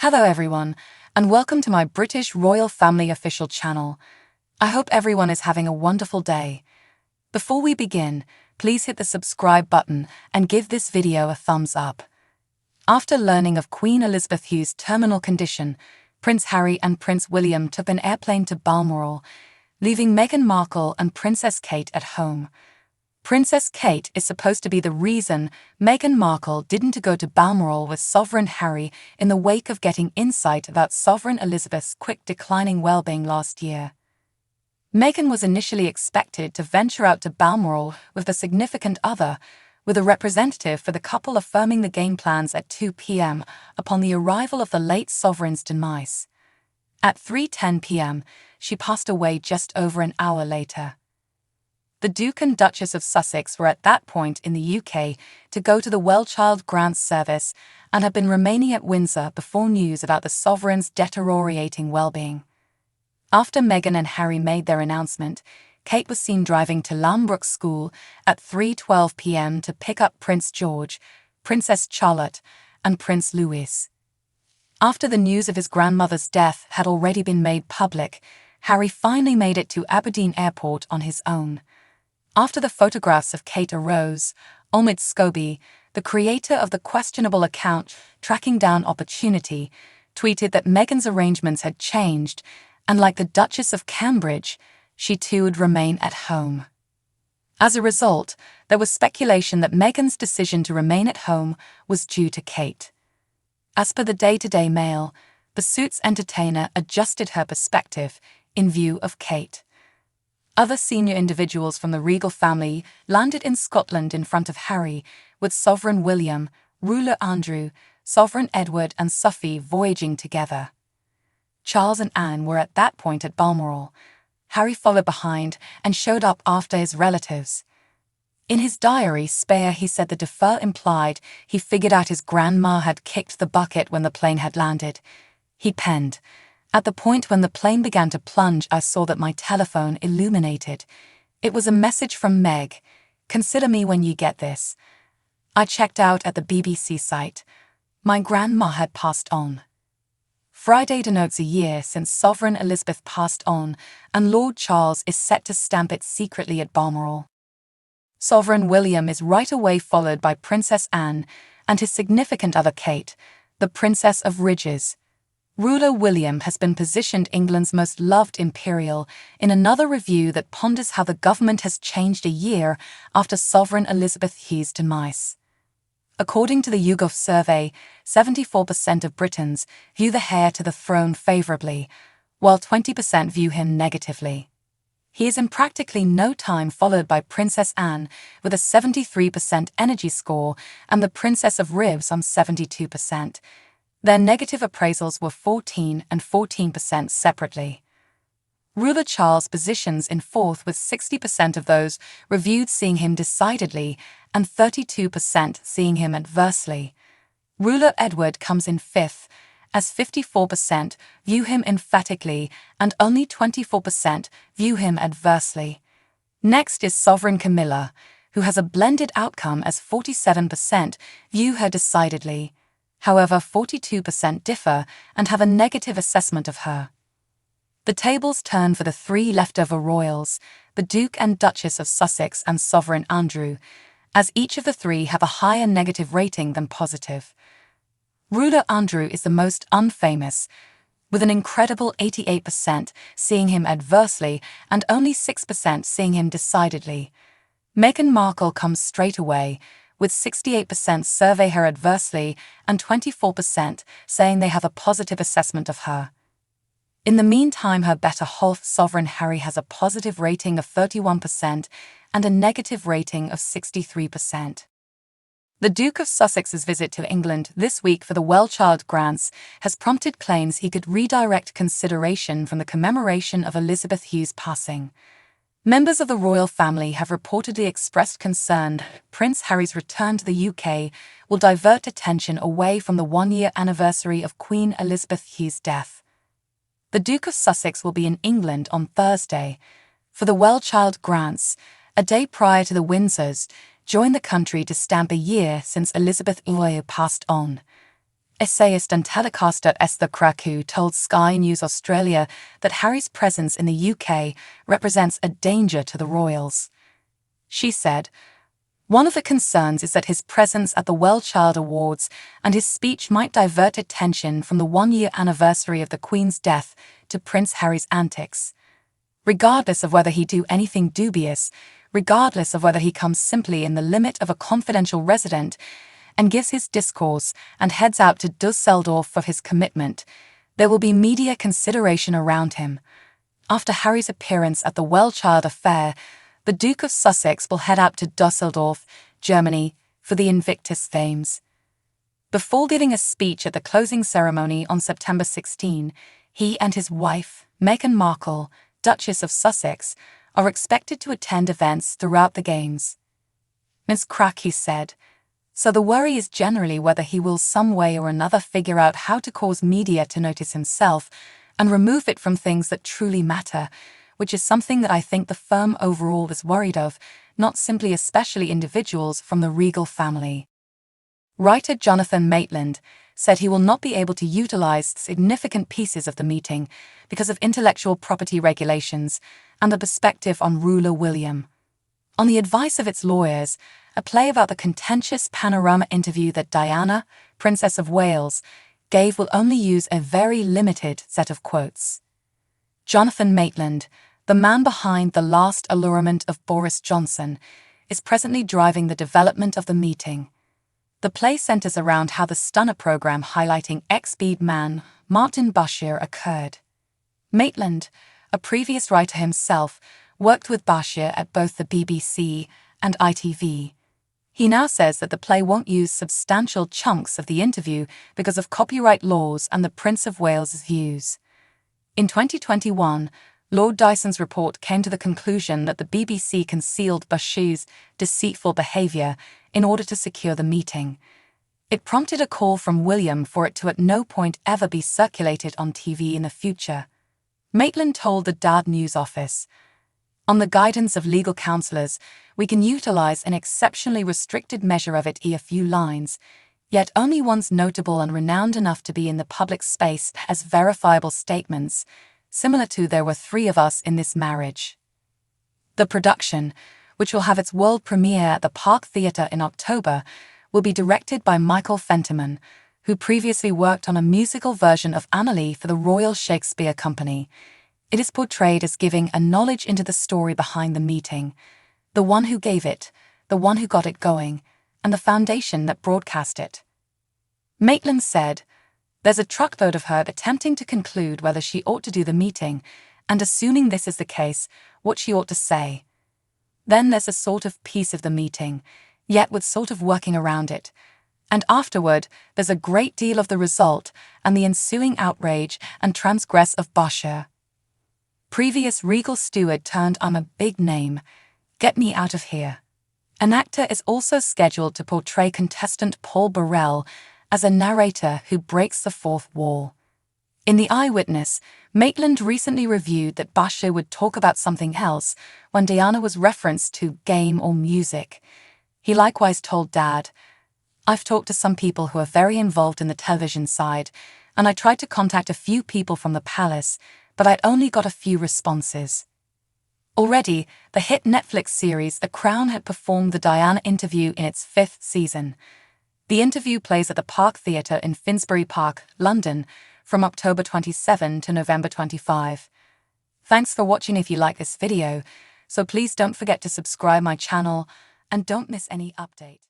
Hello everyone, and welcome to my British Royal Family official channel. I hope everyone is having a wonderful day. Before we begin, please hit the subscribe button and give this video a thumbs up. After learning of Queen Elizabeth II's terminal condition, Prince Harry and Prince William took an airplane to Balmoral, leaving Meghan Markle and Princess Kate at home. Princess Kate is supposed to be the reason Meghan Markle didn't go to Balmoral with Sovereign Harry in the wake of getting insight about Sovereign Elizabeth's quick declining well-being last year. Meghan was initially expected to venture out to Balmoral with a significant other, with a representative for the couple affirming the game plans at 2 p.m. upon the arrival of the late sovereign's demise. At 3:10 p.m., she passed away just over an hour later. The Duke and Duchess of Sussex were at that point in the UK to go to the Well-Child Grants service and had been remaining at Windsor before news about the sovereign's deteriorating well-being. After Meghan and Harry made their announcement, Kate was seen driving to Lambrook School at 3:12 p.m. to pick up Prince George, Princess Charlotte, and Prince Louis. After the news of his grandmother's death had already been made public, Harry finally made it to Aberdeen Airport on his own. After the photographs of Kate arose, Omid Scobie, the creator of the questionable account Tracking Down Opportunity, tweeted that Meghan's arrangements had changed, and like the Duchess of Cambridge, she too would remain at home. As a result, there was speculation that Meghan's decision to remain at home was due to Kate. As per the Day-to-Day Mail, the Suits entertainer adjusted her perspective in view of Kate. Other senior individuals from the regal family landed in Scotland in front of Harry, with Sovereign William, Ruler Andrew, Sovereign Edward and Sophie voyaging together. Charles and Anne were at that point at Balmoral. Harry followed behind and showed up after his relatives. In his diary spare he said the defer implied he figured out his grandma had kicked the bucket when the plane had landed. He penned, "At the point when the plane began to plunge, I saw that my telephone illuminated. It was a message from Meg. Consider me when you get this. I checked out at the BBC site. My grandma had passed on." Friday denotes a year since Sovereign Elizabeth passed on, and Lord Charles is set to stamp it secretly at Balmoral. Sovereign William is right away followed by Princess Anne and his significant other Kate, the Princess of Ridges. Ruler William has been positioned England's most loved imperial in another review that ponders how the government has changed a year after Sovereign Elizabeth II's demise. According to the YouGov survey, 74% of Britons view the heir to the throne favourably, while 20% view him negatively. He is in practically no time followed by Princess Anne with a 73% energy score and the Princess of Ribs on 72%. Their negative appraisals were 14% and 14% separately. Ruler Charles positions in fourth with 60% of those reviewed seeing him decidedly and 32% seeing him adversely. Ruler Edward comes in fifth, as 54% view him emphatically and only 24% view him adversely. Next is Sovereign Camilla, who has a blended outcome as 47% view her decidedly. However, 42% differ and have a negative assessment of her. The tables turn for the three leftover royals, the Duke and Duchess of Sussex and Sovereign Andrew, as each of the three have a higher negative rating than positive. Ruler Andrew is the most unfamous, with an incredible 88% seeing him adversely and only 6% seeing him decidedly. Meghan Markle comes straight away, with 68% survey her adversely and 24% saying they have a positive assessment of her. In the meantime, her better half Sovereign Harry has a positive rating of 31% and a negative rating of 63%. The Duke of Sussex's visit to England this week for the Well-Child Grants has prompted claims he could redirect consideration from the commemoration of Elizabeth II's passing. Members of the royal family have reportedly expressed concern Prince Harry's return to the UK will divert attention away from the one-year anniversary of Queen Elizabeth II's death. The Duke of Sussex will be in England on Thursday for the Well-Child Grants, a day prior to the Windsors joined the country to stamp a year since Elizabeth II passed on. Essayist and telecaster Esther Kraku told Sky News Australia that Harry's presence in the UK represents a danger to the royals. She said, "One of the concerns is that his presence at the Well Child Awards and his speech might divert attention from the one-year anniversary of the Queen's death to Prince Harry's antics. Regardless of whether he do anything dubious, regardless of whether he comes simply in the limit of a confidential resident and gives his discourse and heads out to Dusseldorf for his commitment, there will be media consideration around him. After Harry's appearance at the Well Child affair, the Duke of Sussex will head out to Dusseldorf, Germany, for the Invictus Games." Before giving a speech at the closing ceremony on September 16, he and his wife, Meghan Markle, Duchess of Sussex, are expected to attend events throughout the Games. Ms. Kraki said, "So the worry is generally whether he will some way or another figure out how to cause media to notice himself and remove it from things that truly matter, which is something that I think the firm overall is worried of, not simply especially individuals from the regal family." Writer Jonathan Maitland said he will not be able to utilize significant pieces of the meeting because of intellectual property regulations and the perspective on ruler William. On the advice of its lawyers, a play about the contentious panorama interview that Diana, Princess of Wales, gave will only use a very limited set of quotes. Jonathan Maitland, the man behind The Last Allurement of Boris Johnson, is presently driving the development of the meeting. The play centers around how the Stunner program highlighting ex-Beeb man Martin Bashir occurred. Maitland, a previous writer himself, worked with Bashir at both the BBC and ITV. He now says that the play won't use substantial chunks of the interview because of copyright laws and the Prince of Wales' views. In 2021, Lord Dyson's report came to the conclusion that the BBC concealed Bashir's deceitful behaviour in order to secure the meeting. It prompted a call from William for it to at no point ever be circulated on TV in the future. Maitland told the Dad News office, "On the guidance of legal counsellors, we can utilise an exceptionally restricted measure of it a few lines, yet only ones notable and renowned enough to be in the public space as verifiable statements, similar to 'there were three of us in this marriage.'" The production, which will have its world premiere at the Park Theatre in October, will be directed by Michael Fentiman, who previously worked on a musical version of Amelie for the Royal Shakespeare Company. It is portrayed as giving a knowledge into the story behind the meeting, the one who gave it, the one who got it going, and the foundation that broadcast it. Maitland said, "There's a truckload of her attempting to conclude whether she ought to do the meeting, and assuming this is the case, what she ought to say. Then there's a sort of piece of the meeting, yet with sort of working around it. And afterward, there's a great deal of the result and the ensuing outrage and transgress of Bashir. Previous regal steward turned I'm a big name. Get me out of here." An actor is also scheduled to portray contestant Paul Burrell as a narrator who breaks the fourth wall. In The Eyewitness, Maitland recently reviewed that Bashir would talk about something else when Diana was referenced to game or music. He likewise told Dad, "I've talked to some people who are very involved in the television side, and I tried to contact a few people from the palace, but I'd only got a few responses." Already, the hit Netflix series The Crown had performed the Diana interview in its 5th season. The interview plays at the Park Theatre in Finsbury Park, London, from October 27 to November 25. Thanks for watching. If you like this video, so please don't forget to subscribe my channel and don't miss any update.